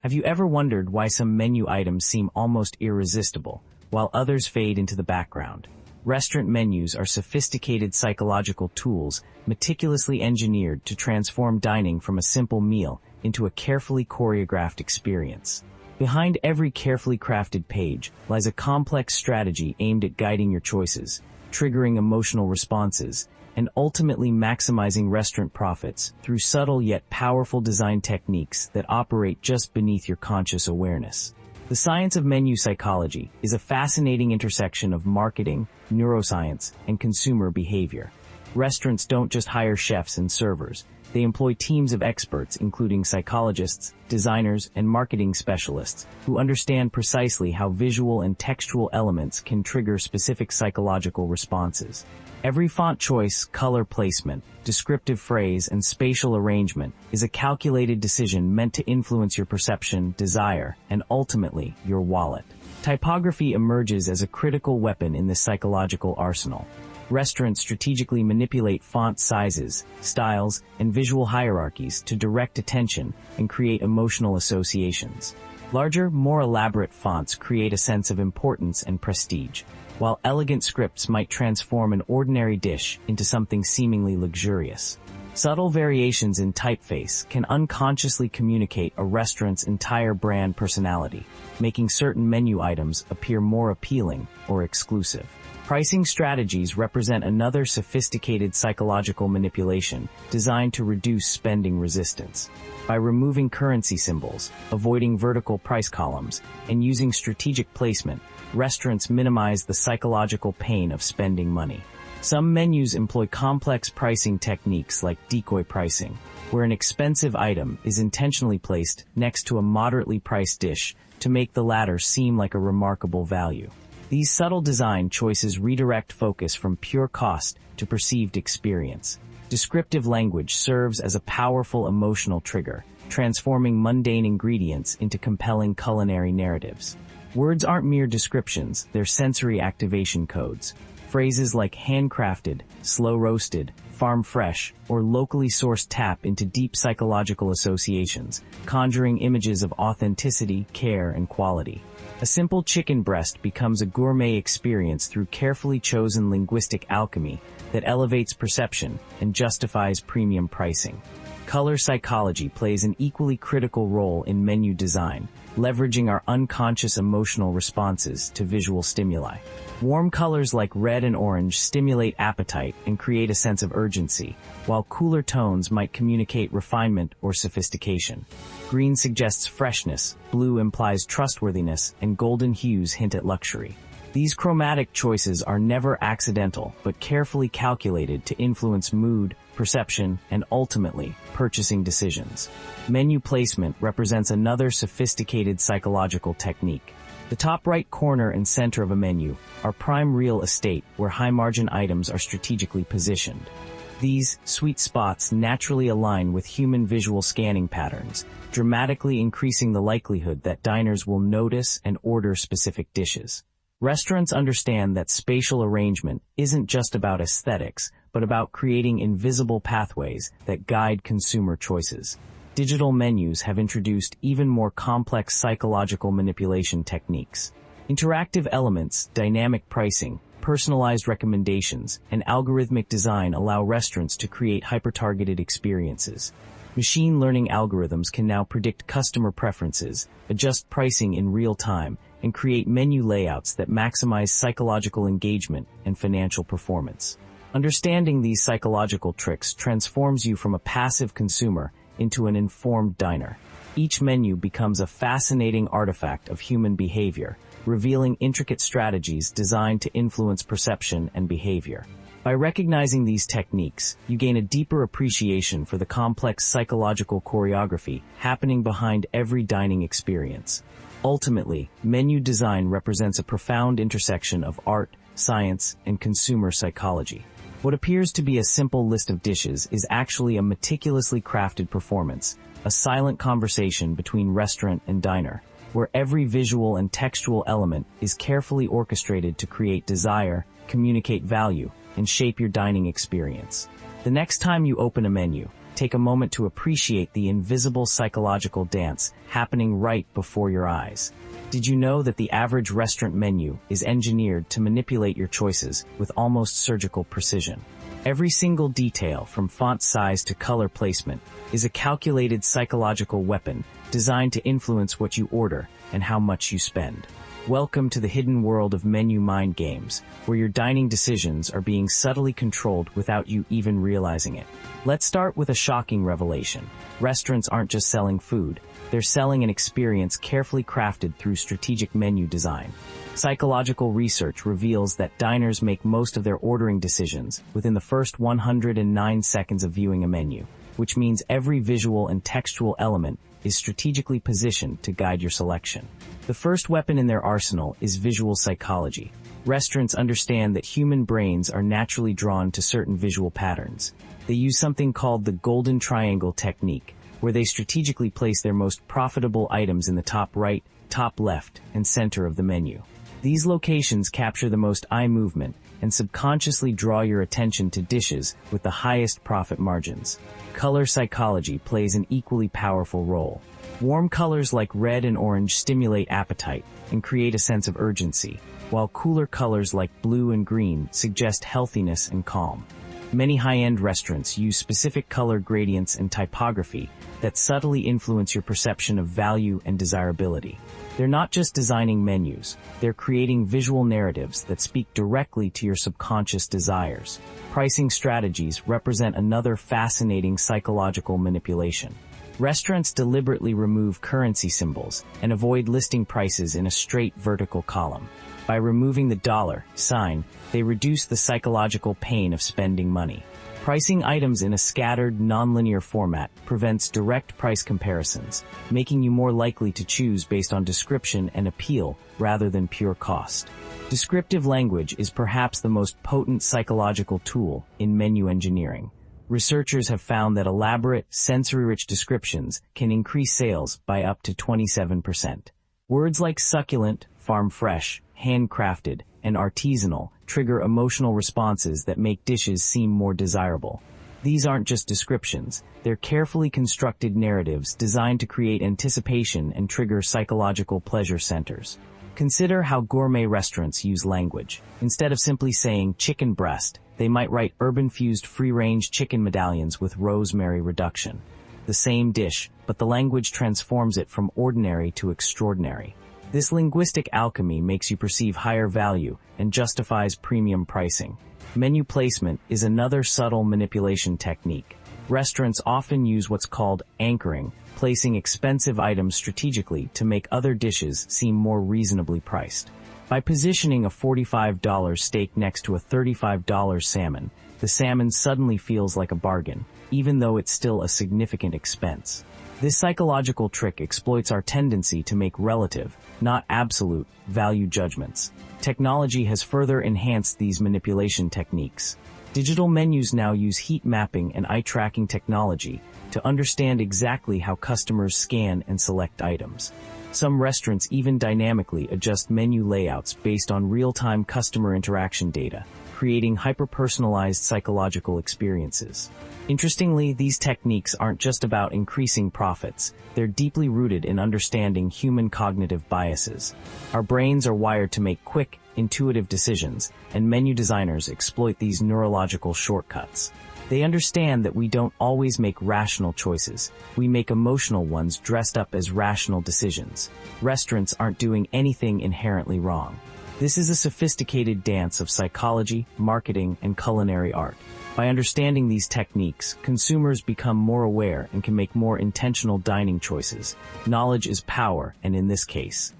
Have you ever wondered why some menu items seem almost irresistible, while others fade into the background? Restaurant menus are sophisticated psychological tools meticulously engineered to transform dining from a simple meal into a carefully choreographed experience. Behind every carefully crafted page lies a complex strategy aimed at guiding your choices, triggering emotional responses, and ultimately maximizing restaurant profits through subtle yet powerful design techniques that operate just beneath your conscious awareness. The science of menu psychology is a fascinating intersection of marketing, neuroscience, and consumer behavior. Restaurants don't just hire chefs and servers. They employ teams of experts, including psychologists, designers, and marketing specialists, who understand precisely how visual and textual elements can trigger specific psychological responses. Every font choice, color placement, descriptive phrase, and spatial arrangement is a calculated decision meant to influence your perception, desire, and ultimately, your wallet. Typography emerges as a critical weapon in this psychological arsenal. Restaurants strategically manipulate font sizes, styles, and visual hierarchies to direct attention and create emotional associations. Larger, more elaborate fonts create a sense of importance and prestige, while elegant scripts might transform an ordinary dish into something seemingly luxurious. Subtle variations in typeface can unconsciously communicate a restaurant's entire brand personality, making certain menu items appear more appealing or exclusive. Pricing strategies represent another sophisticated psychological manipulation designed to reduce spending resistance. By removing currency symbols, avoiding vertical price columns, and using strategic placement, restaurants minimize the psychological pain of spending money. Some menus employ complex pricing techniques like decoy pricing, where an expensive item is intentionally placed next to a moderately priced dish to make the latter seem like a remarkable value. These subtle design choices redirect focus from pure cost to perceived experience. Descriptive language serves as a powerful emotional trigger, transforming mundane ingredients into compelling culinary narratives. Words aren't mere descriptions, they're sensory activation codes. Phrases like handcrafted, slow-roasted, farm-fresh, or locally sourced tap into deep psychological associations, conjuring images of authenticity, care, and quality. A simple chicken breast becomes a gourmet experience through carefully chosen linguistic alchemy that elevates perception and justifies premium pricing. Color psychology plays an equally critical role in menu design, leveraging our unconscious emotional responses to visual stimuli. Warm colors like red and orange stimulate appetite and create a sense of urgency, while cooler tones might communicate refinement or sophistication. Green suggests freshness, blue implies trustworthiness, and golden hues hint at luxury. These chromatic choices are never accidental, but carefully calculated to influence mood, perception, and ultimately, purchasing decisions. Menu placement represents another sophisticated psychological technique. The top right corner and center of a menu are prime real estate where high-margin items are strategically positioned. These sweet spots naturally align with human visual scanning patterns, dramatically increasing the likelihood that diners will notice and order specific dishes. Restaurants understand that spatial arrangement isn't just about aesthetics, but about creating invisible pathways that guide consumer choices. Digital menus have introduced even more complex psychological manipulation techniques. Interactive elements, dynamic pricing, personalized recommendations, and algorithmic design allow restaurants to create hyper-targeted experiences. Machine learning algorithms can now predict customer preferences, adjust pricing in real time, and create menu layouts that maximize psychological engagement and financial performance. Understanding these psychological tricks transforms you from a passive consumer into an informed diner. Each menu becomes a fascinating artifact of human behavior, revealing intricate strategies designed to influence perception and behavior. By recognizing these techniques, you gain a deeper appreciation for the complex psychological choreography happening behind every dining experience. Ultimately, menu design represents a profound intersection of art, science, and consumer psychology. What appears to be a simple list of dishes is actually a meticulously crafted performance, a silent conversation between restaurant and diner, where every visual and textual element is carefully orchestrated to create desire, communicate value, and shape your dining experience. The next time you open a menu, take a moment to appreciate the invisible psychological dance happening right before your eyes. Did you know that the average restaurant menu is engineered to manipulate your choices with almost surgical precision? Every single detail, from font size to color placement, is a calculated psychological weapon designed to influence what you order and how much you spend. Welcome to the hidden world of menu mind games, where your dining decisions are being subtly controlled without you even realizing it. Let's start with a shocking revelation. Restaurants aren't just selling food, they're selling an experience carefully crafted through strategic menu design. Psychological research reveals that diners make most of their ordering decisions within the first 109 seconds of viewing a menu, which means every visual and textual element is strategically positioned to guide your selection. The first weapon in their arsenal is visual psychology. Restaurants understand that human brains are naturally drawn to certain visual patterns. They use something called the golden triangle technique, where they strategically place their most profitable items in the top right, top left, and center of the menu. These locations capture the most eye movement and subconsciously draw your attention to dishes with the highest profit margins. Color psychology plays an equally powerful role. Warm colors like red and orange stimulate appetite and create a sense of urgency, while cooler colors like blue and green suggest healthiness and calm. Many high-end restaurants use specific color gradients and typography that subtly influence your perception of value and desirability. They're not just designing menus, they're creating visual narratives that speak directly to your subconscious desires. Pricing strategies represent another fascinating psychological manipulation. Restaurants deliberately remove currency symbols and avoid listing prices in a straight vertical column. By removing the dollar sign, they reduce the psychological pain of spending money. Pricing items in a scattered, nonlinear format prevents direct price comparisons, making you more likely to choose based on description and appeal rather than pure cost. Descriptive language is perhaps the most potent psychological tool in menu engineering. Researchers have found that elaborate, sensory-rich descriptions can increase sales by up to 27%. Words like succulent, farm fresh, handcrafted, and artisanal trigger emotional responses that make dishes seem more desirable. These aren't just descriptions, they're carefully constructed narratives designed to create anticipation and trigger psychological pleasure centers. Consider how gourmet restaurants use language. Instead of simply saying chicken breast, they might write urban-fused free-range chicken medallions with rosemary reduction. The same dish, but the language transforms it from ordinary to extraordinary. This linguistic alchemy makes you perceive higher value and justifies premium pricing. Menu placement is another subtle manipulation technique. Restaurants often use what's called anchoring, placing expensive items strategically to make other dishes seem more reasonably priced. By positioning a $45 steak next to a $35 salmon, the salmon suddenly feels like a bargain, even though it's still a significant expense. This psychological trick exploits our tendency to make relative, not absolute, value judgments. Technology has further enhanced these manipulation techniques. Digital menus now use heat mapping and eye tracking technology to understand exactly how customers scan and select items. Some restaurants even dynamically adjust menu layouts based on real-time customer interaction data, creating hyper-personalized psychological experiences. Interestingly, these techniques aren't just about increasing profits, they're deeply rooted in understanding human cognitive biases. Our brains are wired to make quick, intuitive decisions, and menu designers exploit these neurological shortcuts. They understand that we don't always make rational choices. We make emotional ones dressed up as rational decisions. Restaurants aren't doing anything inherently wrong. This is a sophisticated dance of psychology, marketing, and culinary art. By understanding these techniques, consumers become more aware and can make more intentional dining choices. Knowledge is power, and in this case,